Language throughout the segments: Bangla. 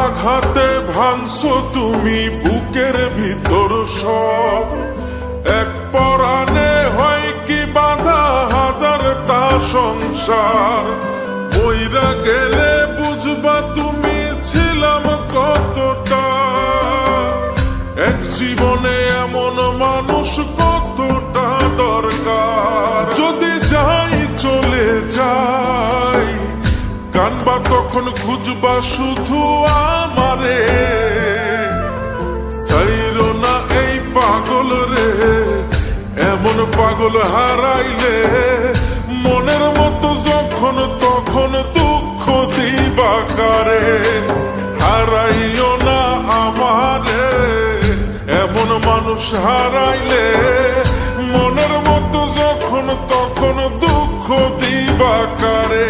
আঘাতে ভাঙছো তুমি বুকের ভিতর সব, এক পরাণে হয় কি বাঁধা হাজারটা সংসার। বইরা গেলে বুঝবা তুমি ছিলাম কতটা, এক জীবনে এমন মানুষ কতটা দরকার। যদি যাই চলে যাই কানবা তখন খুঁজবা শুধু আমারে, সাইরো না এই পাগল রে, এমন পাগল হারাইলে মনের মতো যখন তখন দুঃখ দিবা কারে। হারাইও না আমারে, এমন মানুষ হারাইলে মনের মতো যখন তখন দুঃখ দিবা কারে।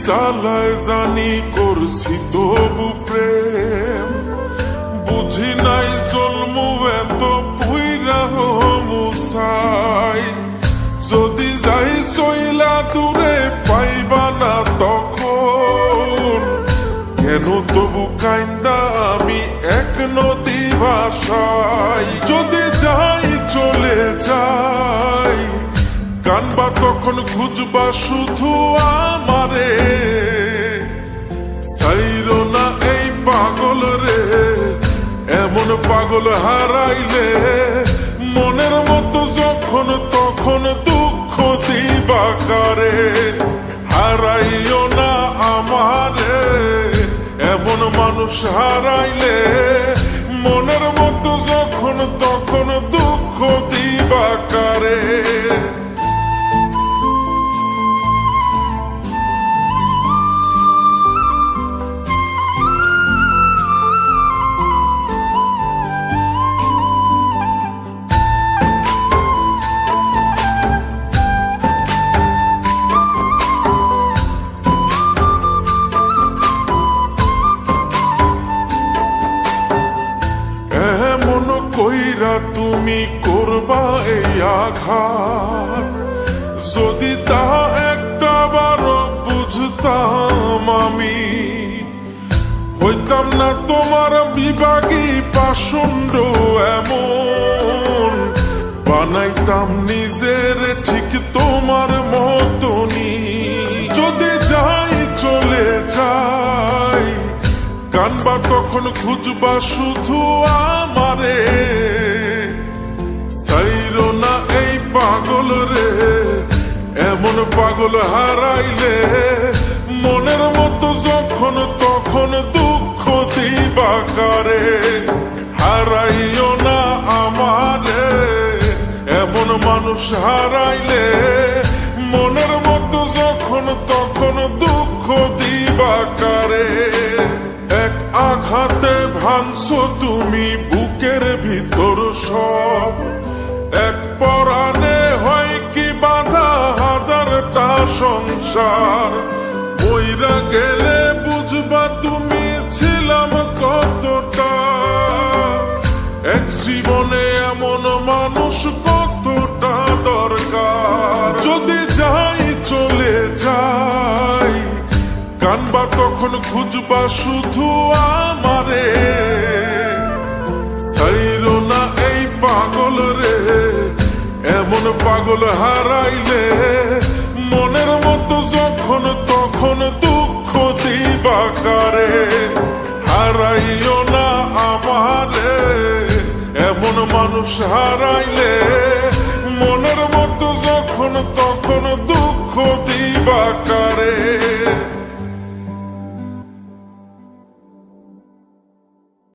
জ্বালায় জানি করছি তবু প্রেম, বুঝি নাই জন্মু এত পুইরা মুসাই। যদি যাই চইলা দূরে পাইবা না তখন, কেন তবু কাইন্দা আমি এক নদী ভাষাই। যদি যাই চলে যাই কানবা তখন খুঁজবা শুধু আমারে, সাইরো না এই পাগল রে, এমন পাগল হারাইলে মনের মতো যখন তখন দুঃখ দিবা কারে। হারাইও না আমারে, এমন মানুষ হারাইলে মনের মতো যখন তখন দুঃখ দিবা কারে। কইরা তুমি করবা এই আঘাত, যদি তা একটা বারো বুঝতাম আমি, হইতাম না তোমার বিভাগী পাষণ্ড এমন। বানাইতাম নিজের ঠিক তোমার মতনি। যদি যাই চলে যাই কানবা তখন খুঁজবা শুধু আমারে, সাইরো না এই পাগল রে, এমন পাগল হারাইলে মনের মতো যখন তখন দুঃখ দিবা কারে। হারাইও না আমারে, এমন মানুষ হারাইলে মনের মতো যখন তখন দুঃখ দিবা কারে। এক আঘাতে ভাঙছো তুমি বুকের ভিতর সব, এক পরাণে হয় কি বাঁধা হাজারটা সংসার। বইরা গেলে বুঝবা তুমি ছিলাম কতটা, এক জীবনে এমন মানুষ কতটা দরকার। যদি যাই চলে যাই কানবা তখন খুঁজবা শুধু আমারে, সাইরো না এই পাগল রে, এমন পাগল হারাইলে মনের মতো যখন তখন দুঃখ দিবা কারে। হারাইও না আমারে, এমন মানুষ হারাইলে মনের মতো যখন